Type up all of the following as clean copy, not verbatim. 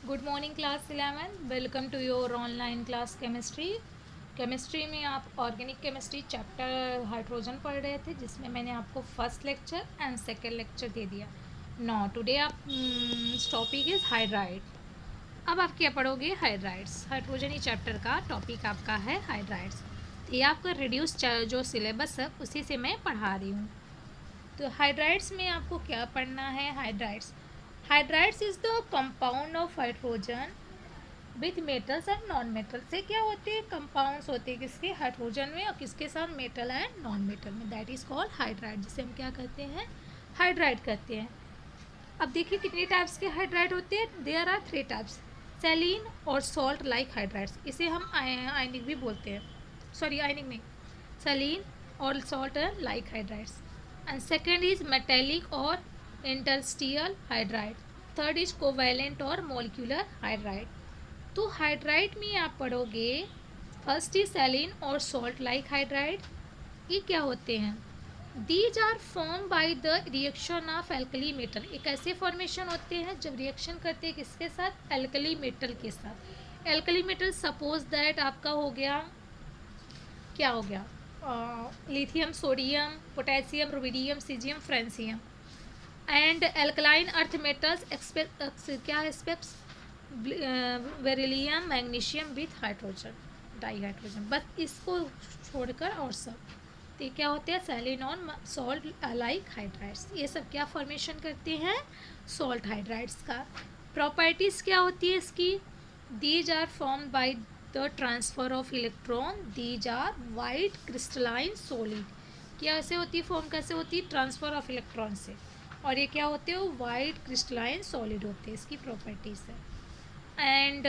Good morning class 11। Welcome to your online class chemistry में आप organic chemistry chapter hydrogen पढ़ रहे थे, जिसमें मैंने आपको first lecture and second lecture दे दिया। नो टुडे आप टॉपिक इज़ हाइड्राइड। अब आप क्या पढ़ोगे? हाइड्राइड्स। हाइड्रोजन ही चैप्टर का टॉपिक आपका है हाइड्राइड्स। ये आपका रिड्यूस जो सिलेबस है उसी से मैं पढ़ा रही हूँ। तो हाइड्राइड्स में आपको क्या पढ़ना है? Hydrides is the compound of hydrogen with metals and non metal. से क्या होते हैं? कंपाउंड्स होते हैं किसके? हाइड्रोजन में, और किसके साथ? मेटल एंड नॉन मेटल में। दैट इज कॉल्ड हाइड्राइड, जिसे हम क्या कहते हैं? हाइड्राइड कहते हैं। अब देखिए कितने टाइप्स के हाइड्राइड होते हैं। देयर आर 3 टाइप्स, सेलिन और सॉल्ट लाइक हाइड्राइड्स। इसे हम आयनिक भी बोलते हैं। सॉरी, आयनिक नहीं, सेलिन और salt like hydrides. And second is metallic और interstitial hydride. Third is covalent और मोलिकुलर हाइड्राइड। तो हाइड्राइड में आप पढ़ोगे फर्स्ट इज सेलिन और सॉल्ट लाइक हाइड्राइड। ये क्या होते हैं? These are form by the reaction of alkali metal. एक ऐसे फॉर्मेशन होते हैं जब रिएक्शन करते हैं किसके साथ? एल्कली मेटल के साथ। एल्कली मेटल सपोज दैट आपका हो गया, क्या हो गया? Lithium, sodium, potassium, rubidium, caesium, francium. And alkaline earth metals क्या aspects? Beryllium, magnesium with hydrogen, dihydrogen. बस इसको छोड़कर और सब तो क्या होते हैं? सेलिन और सॉल्ट लाइक हाइड्राइड्स। ये सब क्या फॉर्मेशन करते हैं? सॉल्ट हाइड्राइड्स का। प्रॉपर्टीज़ क्या होती है इसकी? These are form by the transfer of electron. These are white crystalline solid. क्या ऐसे होती है? फॉर्म कैसे होती है? ट्रांसफर ऑफ इलेक्ट्रॉन से। और ये क्या होते हैं? वाइट क्रिस्टलाइन सॉलिड होते हैं। इसकी प्रॉपर्टीज़ है। And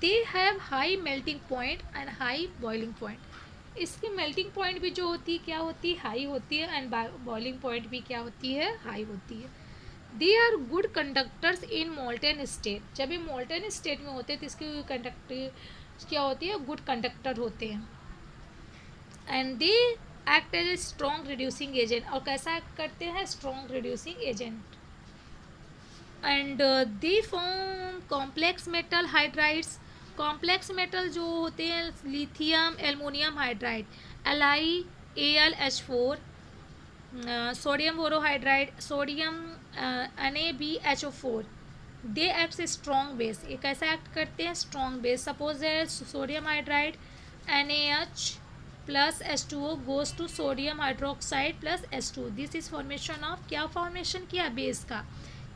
they have high melting point and high boiling point. इसकी मेल्टिंग पॉइंट भी जो होती है क्या होती है? हाई होती है। एंड बॉइलिंग पॉइंट भी क्या होती है? हाई होती है। They are good conductors in molten state. जब ये मोल्टेन स्टेट में होते हैं तो इसकी कंडक्टर क्या होती है? गुड कंडक्टर होते हैं। And they act as a strong reducing agent. और कैसा एक्ट करते हैं? Strong reducing agent. And they form complex metal hydrides. Complex metal जो होते हैं lithium aluminium hydride, LiAlH4, sodium borohydride, sodium NaBHO4। They act a strong base. ये कैसा act करते हैं? Strong base. सपोज है sodium hydride NaH plus H2O goes to sodium hydroxide plus H2। This is formation of, क्या formation किया? Base का।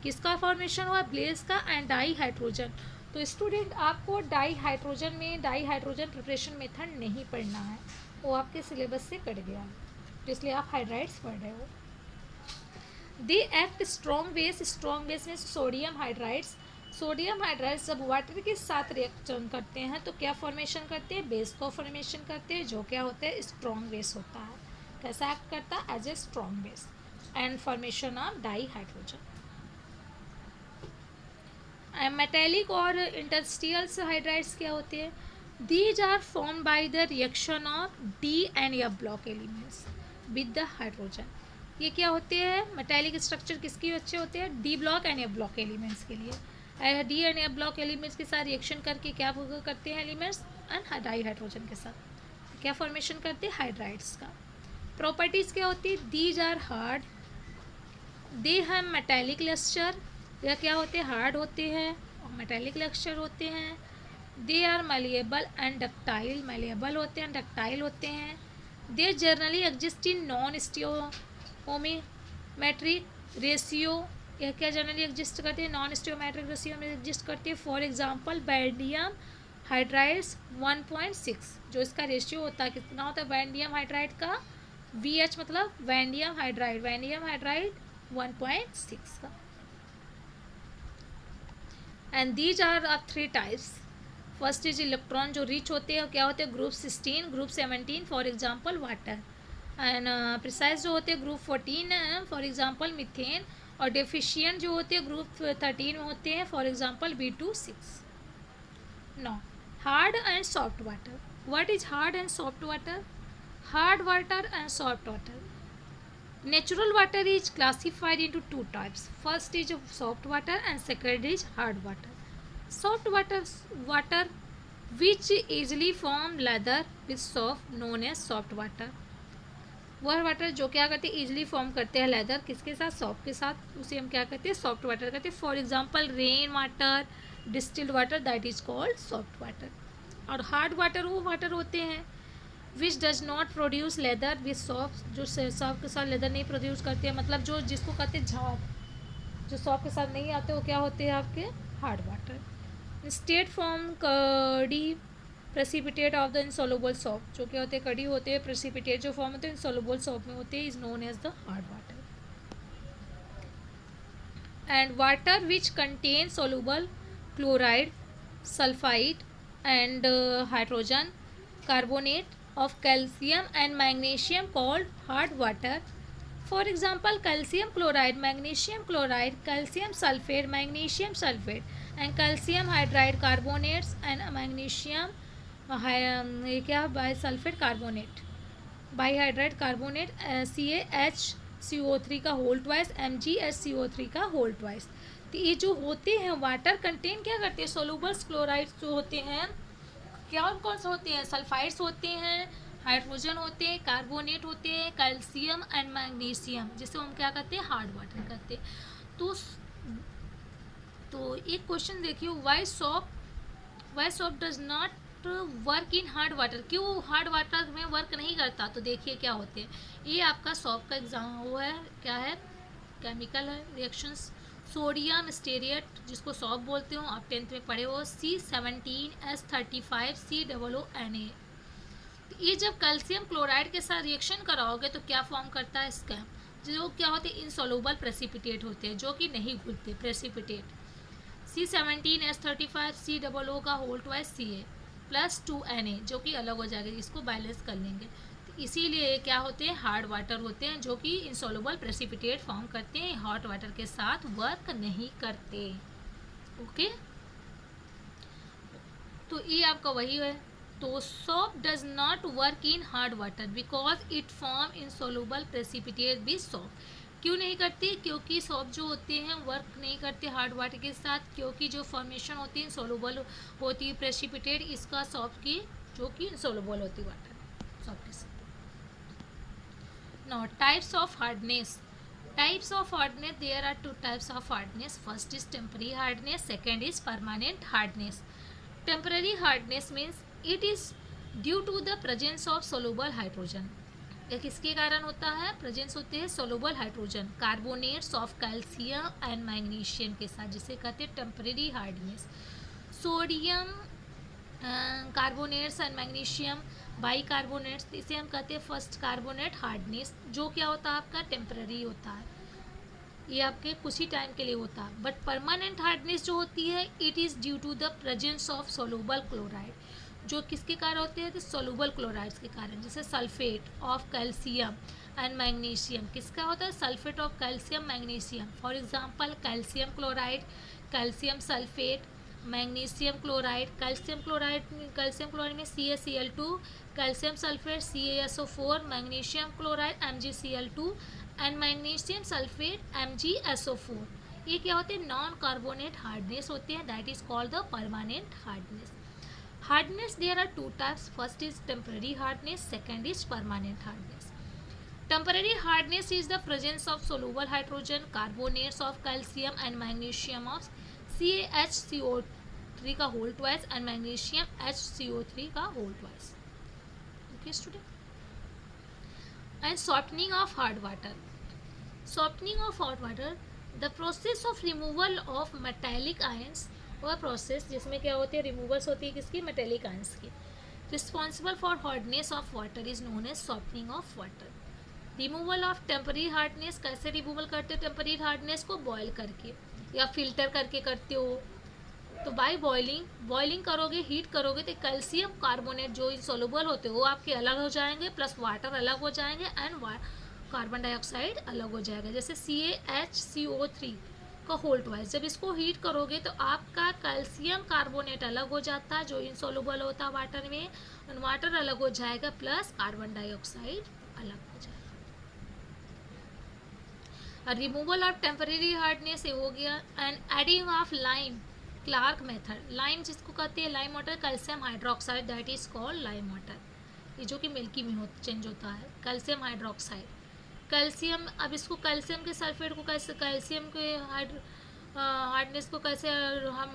किसका formation हुआ? बेस का। And di hydrogen. तो स्टूडेंट आपको डाई हाइड्रोजन में डाई हाइड्रोजन प्रिपरेशन मेथड नहीं पढ़ना है, वो आपके सिलेबस से कट गया है, तो इसलिए आप हाइड्राइड्स पढ़ रहे हो। They act strong base. Strong base में सोडियम हाइड्राइड्स। सोडियम हाइड्राइड्स जब वाटर के साथ रिएक्शन करते हैं तो क्या फॉर्मेशन करते हैं? बेस को फॉर्मेशन करते हैं, जो क्या होता है? स्ट्रॉन्ग बेस होता है। कैसा एक्ट करता है? As a strong base. And formation of dihydrogen. Metallic और इंटरस्टियल हाइड्राइड्स क्या होते हैं? These are form by the reaction of D and F block elements with the hydrogen. ये क्या होते हैं? मेटेलिक स्ट्रक्चर किसके अच्छे होते हैं? D block and F block elements के लिए। D and F block elements के साथ रिएक्शन करके क्या करते हैं? एलिमेंट्स एंड डाई हाइड्रोजन के साथ क्या फॉर्मेशन करते हैं? हाइड्राइड्स का। प्रॉपर्टीज़ क्या होती है? These are hard, they have metallic lustre. यह क्या होते हैं? हार्ड होते हैं और मेटेलिक लेक्चर होते हैं। They are malleable and ductile. Malleable होते हैं, डक्टाइल होते हैं। They generally exist in non stoichiometric ratio. यह क्या जनरली एग्जिस्ट करते हैं? नॉन स्टियोमेट्रिक रेशियो में एग्जिस्ट करते हैं। फॉर एग्जाम्पल बैरियम हाइड्राइड्स 1.6, जो इसका रेशियो होता है कितना होता है वैंडियम हाइड्राइड का? VH मतलब वैंडियम हाइड्राइड, वैंडियम हाइड्राइड 1.6 का। And these are 3 types. First is electron जो रिच होते हैं, क्या होते हैं? Group 16, group 17, for example water. And precise जो होते हैं ग्रुप 14, फॉर एग्जांपल मीथेन। और डेफिशिएंट जो होते हैं ग्रुप 13 में होते हैं, for example B26। No, hard and soft water. What is hard and soft water? Hard water and soft water. Natural water is classified into 2 types. First is soft water and second is hard water. Soft water which easily form leather with soft known as soft water. वह water जो क्या करते हैं, easily form करते हैं leather किसके साथ, soft के साथ, उसे हम क्या कहते हैं, सॉफ्ट वाटर कहते हैं। For example rain water, distilled water, that is called soft water. और हार्ड वाटर वो वाटर होते हैं which does not produce leather with soft, जो सॉफ्ट के साथ लेदर नहीं प्रोड्यूस करते हैं, मतलब जो जिसको कहते हैं झाग, जो सॉफ्ट के साथ नहीं आते वो क्या होते हैं आपके हार्ड वाटर। स्टेट फॉर्म कड़ी precipitate of the insoluble salt, जो क्या होते हैं कड़ी होते हैं, प्रेसिपिटेट जो फॉर्म होते हैं इनसॉल्युबल सॉल्ट में होते हैं, is known as the hard water. And water which contain soluble chloride, sulphide and hydrogen carbonate of calcium and magnesium called hard water. For example, calcium chloride, magnesium chloride, calcium sulfate, magnesium sulfate and calcium hydride carbonates and magnesium ये क्या bisulphate carbonate, बाईहाइड्राइड carbonate CaHCO3 का whole twice, MgHCO3 का whole twice. तो ये जो होते हैं water contain क्या करते हैं, सोलूबल्स क्लोराइड्स जो होते हैं क्या कौन से होते हैं, सल्फाइड्स होते हैं, हाइड्रोजन होते हैं, कार्बोनेट होते हैं, कैल्शियम एंड मैग्नीशियम, जिसे हम क्या कहते हैं हार्ड वाटर कहते हैं। तो एक क्वेश्चन देखिए, why soft does not work in hard water, क्यों हार्ड वाटर में वर्क नहीं करता। तो देखिए क्या होते हैं, ये आपका सॉफ्ट का एग्जाम वो है, क्या है, केमिकल है रिएक्शंस। सोडियम स्टेरिएट जिसको सॉल्ट बोलते हो, आप 10th में पढ़े हो, C17H35 COONA। ये जब कैल्शियम क्लोराइड के साथ रिएक्शन कराओगे तो क्या फॉर्म करता है इसका, जो क्या होते हैं इनसॉल्युबल प्रेसिपिटेट होते हैं, जो कि नहीं घुलते, प्रेसिपिटेट। C17H35 COO का whole twice Ca plus 2Na, जो कि अलग हो जाएगा, इसको बैलेंस कर लेंगे। इसीलिए क्या होते हैं हार्ड वाटर होते हैं, जो कि इनसॉल्युबल प्रेसिपिटेट फॉर्म करते हैं, हॉट वाटर के साथ वर्क नहीं करते। ओके, तो ये आपका वही है। तो soft does not work in hard water because it form insoluble precipitate भी सॉफ्ट। क्यों नहीं करती, क्योंकि सॉफ्ट जो होते हैं वर्क नहीं करते हार्ड वाटर के साथ, क्योंकि जो फॉर्मेशन होती है इनसॉल्युबल होती है प्रेसिपिटेट इसका सॉफ्ट की, जो कि इनसॉल्युबल होती है वाटर सॉफ्ट के साथ। Now types of hardness. Types of hardness, there are two types of hardness. First is temporary hardness, second is permanent hardness. Temporary hardness means it is due to the presence of soluble hydrogen. यह किसके कारण होता है, presence होते हैं soluble hydrogen carbonates of calcium and magnesium के साथ, जिसे कहते हैं temporary hardness. Sodium carbonates and magnesium bicarbonates, इसे हम कहते हैं फर्स्ट कार्बोनेट हार्डनेस, जो क्या होता है आपका टेम्पररी होता है, ये आपके कुछ ही टाइम के लिए होता है। बट परमानेंट हार्डनेस जो होती है it is due to the presence of soluble chloride, जो किसके कारण होते हैं, तो सोलुबल क्लोराइड्स के कारण, जैसे sulphate of calcium and magnesium, किसका होता है sulphate of calcium magnesium. For example calcium chloride, calcium sulphate, magnesium chloride, calcium chloride में CaCl2, calcium sulphate CaSO4, magnesium chloride MgCl2 and magnesium sulphate MgSO4। ये क्या होते हैं, नॉन कार्बोनेट हार्डनेस होते हैं, that is called the permanent hardness. Hardness, there are two types. First is temporary hardness, second is permanent hardness. Temporary hardness is the presence of soluble hydrogen, carbonates of calcium and magnesium of CaHCO3 का whole twice and magnesium HCO3 का whole twice. Okay, student. And softening of hard water. Softening of hot water, the process of removal of metallic ions, वह process जिसमें क्या होती है, removals होती है किसकी, मेटेलिक आयंस की, responsible for hardness of water is known as softening of water. Removal of temporary hardness, कैसे रिमूवल करते हो टेम्पररी हार्डनेस को, बॉयल करके या फिल्टर करके करते हो। तो बाय बॉइलिंग करोगे, हीट करोगे तो कैल्शियम कार्बोनेट जो इनसॉल्युबल होते हैं वो आपके अलग हो जाएंगे, प्लस वाटर अलग हो जाएंगे एंड कार्बन डाइऑक्साइड अलग हो जाएगा, जैसे CaHCO3 का होल ट्वाइस। जब इसको हीट करोगे तो आपका कैल्शियम कार्बोनेट अलग हो जाता है जो इनसॉल्युबल होता है वाटर में, और वाटर अलग हो जाएगा प्लस कार्बन डाइऑक्साइड अलग हो जाएगा। रिमूवल ऑफ टेम्परेरी हार्डनेस हो गया। And adding of lime Clark method, lime जिसको कहते हैं lime water, calcium hydroxide that is called lime water, ये जो कि मिल्की में चेंज होता है, कैल्शियम हाइड्रोक्साइड। कैल्शियम, अब इसको कैल्शियम के सल्फेट को कैसे, कैल्शियम के हार्डनेस को कैसे हम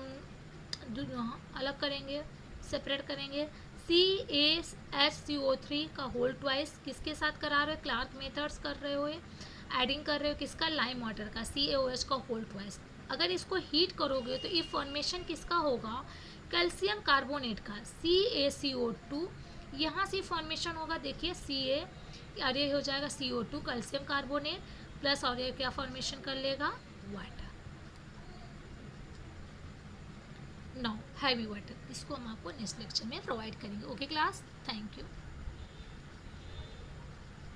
अलग करेंगे, सेपरेट करेंगे। CaSO3 का होल ट्वाइस किसके साथ करा रहे हो, क्लार्क मेथड्स कर रहे हो, एडिंग कर रहे हो किसका, लाइम वाटर का, CaOH का होल ट्वाइस। अगर इसको हीट करोगे तो ये फॉर्मेशन किसका होगा, कैल्शियम कार्बोनेट का, CaCO2, यहाँ से फॉर्मेशन होगा, देखिए और ये हो जाएगा CO2 कैल्शियम कार्बोनेट प्लस, और ये क्या फॉर्मेशन कर लेगा, वाटर, नो हैवी वाटर। इसको हम आपको नेक्स्ट लेक्चर में प्रोवाइड करेंगे। Okay class, thank you.